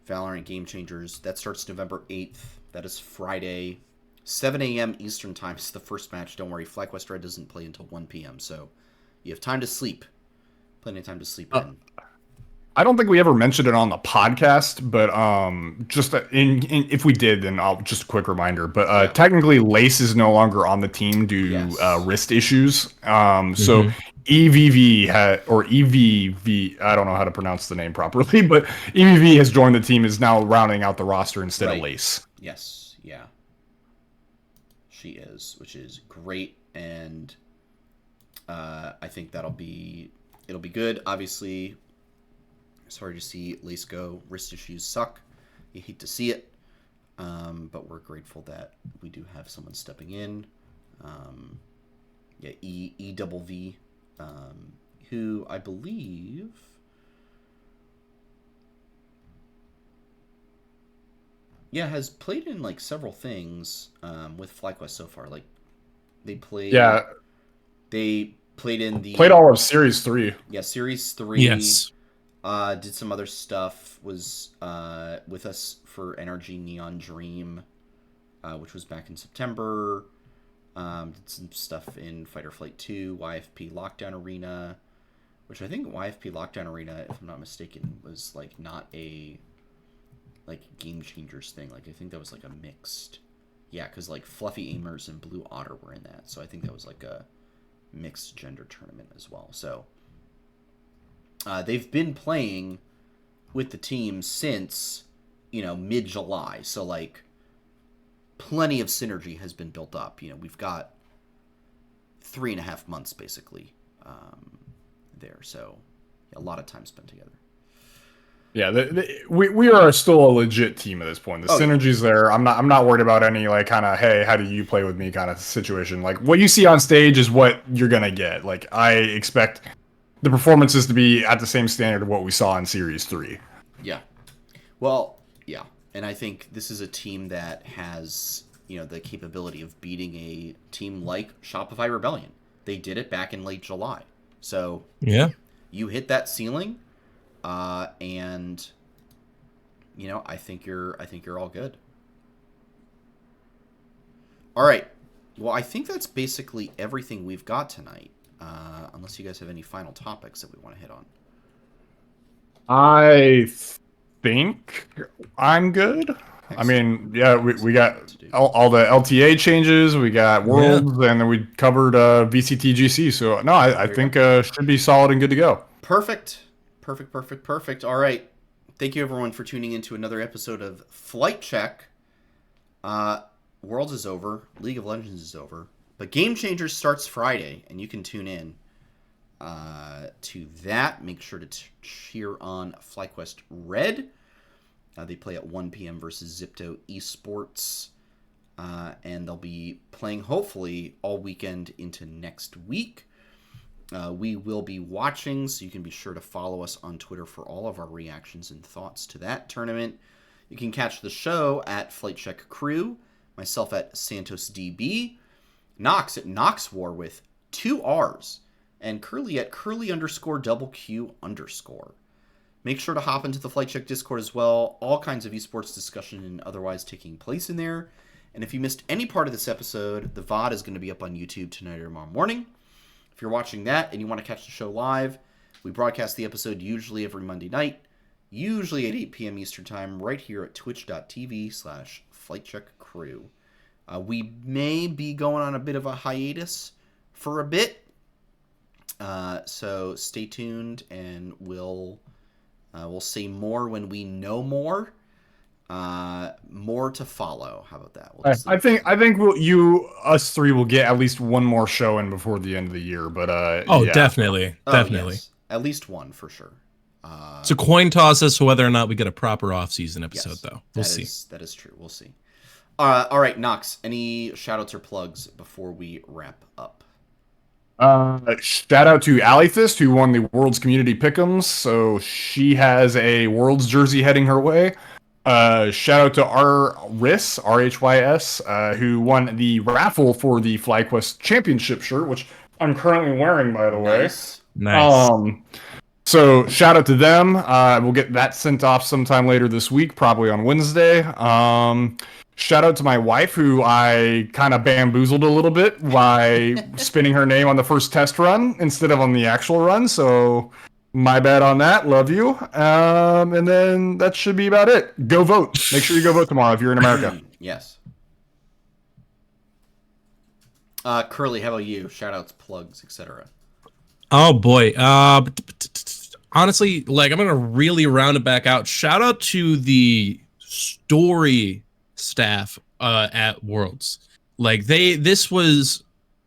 Valorant Game Changers? That starts November 8th. That is Friday, 7 a.m. Eastern Time. It's the first match. Don't worry, FlyQuest Red doesn't play until 1 p.m., so you have time to sleep. Plenty of time to sleep in. I don't think we ever mentioned it on the podcast, but just if we did, then I'll just a quick reminder. But technically, Lace is no longer on the team due to wrist issues. So EVV, I don't know how to pronounce the name properly, but EVV has joined the team, is now rounding out the roster instead of Lace. Yes, yeah. She is, which is great, and I think it'll be good. Obviously, sorry to see Lace go. Wrist issues suck. You hate to see it, but we're grateful that we do have someone stepping in. EVV, who I believe has played in like several things with FlyQuest so far. Like they played played all of Series 3. Yeah, Series 3. Yes. Did some other stuff, was with us for NRG Neon Dream, which was back in September. Did some stuff in Fight or Flight 2, YFP Lockdown Arena, which I think YFP Lockdown Arena, if I'm not mistaken, was like not a like Game Changers thing. Like I think that was like a mixed, because like Fluffy Aimers and Blue Otter were in that, so I think that was like a mixed gender tournament as well. So they've been playing with the team since mid-July, so like plenty of synergy has been built up. We've got 3.5 months basically there, so a lot of time spent together. Yeah, we are still a legit team at this point. The synergy's there. I'm not worried about any like kind of, hey, how do you play with me kind of situation. Like what you see on stage is what you're gonna get. Like I expect the performances to be at the same standard of what we saw in Series 3. Yeah. Well, yeah. And I think this is a team that has, the capability of beating a team like Shopify Rebellion. They did it back in late July. So you hit that ceiling, and I think you're all good. All right. Well, I think that's basically everything we've got tonight. Unless you guys have any final topics that we want to hit on. I think I'm good. Excellent. I mean, we got all the LTA changes, we got Worlds, and then we covered VCTGC. So, no, I think should be solid and good to go. Perfect. All right. Thank you, everyone, for tuning in to another episode of Flight Check. Worlds is over. League of Legends is over. But Game Changers starts Friday, and you can tune in to that. Make sure to cheer on FlyQuest Red. They play at 1 p.m. versus Zipto Esports. And they'll be playing, hopefully, all weekend into next week. We will be watching, so you can be sure to follow us on Twitter for all of our reactions and thoughts to that tournament. You can catch the show at Flight Check Crew, myself at SantosDB, Nox at NoxWar with 2 R's, and Curly at Curly_QQ_. Make sure to hop into the Flight Check Discord as well. All kinds of esports discussion and otherwise taking place in there. And if you missed any part of this episode, the VOD is going to be up on YouTube tonight or tomorrow morning. If you're watching that and you want to catch the show live, we broadcast the episode usually every Monday night, usually at 8 p.m. Eastern Time, right here at twitch.tv/FlightCheckCrew. We may be going on a bit of a hiatus for a bit. So stay tuned, and we'll say more when we know more. More to follow. How about that? We'll just I think us three will get at least one more show in before the end of the year. But Oh, yeah. definitely. Definitely. Yes. At least one for sure. It's a coin toss as to whether or not we get a proper off-season episode, Yes, though. We'll see. That is true. We'll see. All right, Knox. Any shout-outs or plugs before we wrap up? Shout out to Allythist, who won the World's Community Pick'ems. So she has a World's jersey heading her way. Shout out to RHYS, RHYS, who won the raffle for the FlyQuest Championship shirt, which I'm currently wearing, by the way. Nice. So shout out to them. We'll get that sent off sometime later this week, probably on Wednesday. Shout out to my wife, who I kind of bamboozled a little bit by spinning her name on the first test run instead of on the actual run. So my bad on that. Love you. And then that should be about it. Go vote. Make sure you go vote tomorrow if you're in America. Yes. Curly, how about you? Shout outs, plugs, etc. Oh boy. Honestly, like I'm gonna really round it back out. Shout out to the story staff at Worlds. Like this was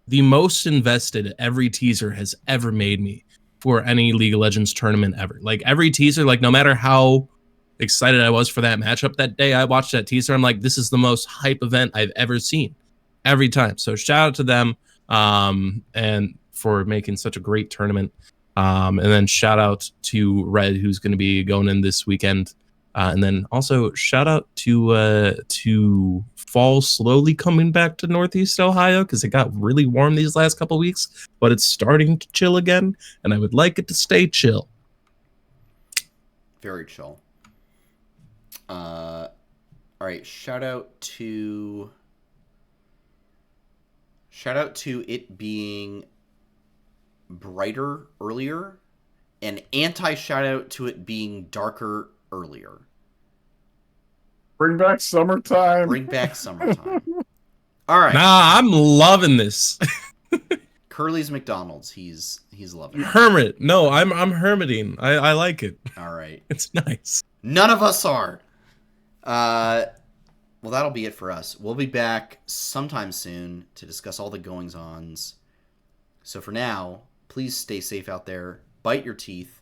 the most invested every teaser has ever made me for any League of Legends tournament ever. Like every teaser, like no matter how excited I was for that matchup that day, I watched that teaser. I'm like, this is the most hype event I've ever seen every time. So shout out to them and for making such a great tournament. And then shout out to Red, who's going to be going in this weekend. And then also shout out to fall slowly coming back to Northeast Ohio because it got really warm these last couple weeks, but it's starting to chill again, and I would like it to stay chill. Very chill. All right. Shout out to it being brighter earlier, and anti shout out to it being darker earlier. Bring back summertime. Bring back summertime. All right. Nah, I'm loving this. Curly's McDonald's. He's loving it. Hermit. No, I'm hermiting. I like it. All right. It's nice. None of us are. Well, that'll be it for us. We'll be back sometime soon to discuss all the goings-ons. So for now, please stay safe out there. Bite your teeth.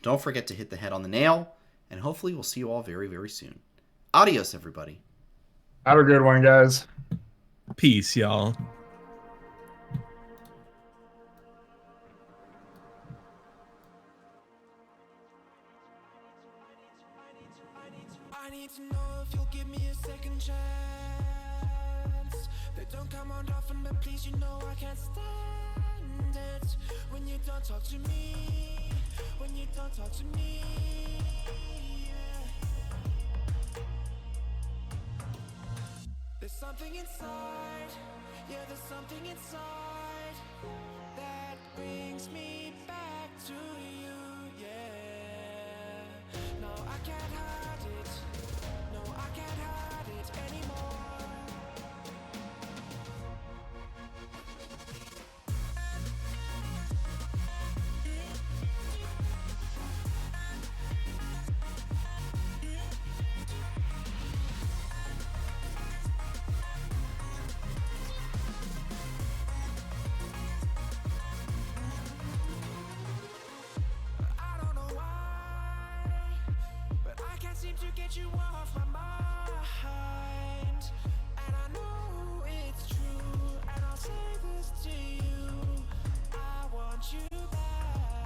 Don't forget to hit the head on the nail. And hopefully we'll see you all very, very soon. Adios, everybody. Have a good one, guys. Peace, y'all. I need to know if you'll give me a second chance. They don't come around often, but please, you know I can't stand it. When you don't talk to me, when you don't talk to me, yeah. There's something inside, yeah, there's something inside that brings me back to you, yeah. No, I can't hide it, no, I can't hide it anymore. I don't know why, but I can't seem to get you off my mind. And I know it's true, and I'll say this to you, I want you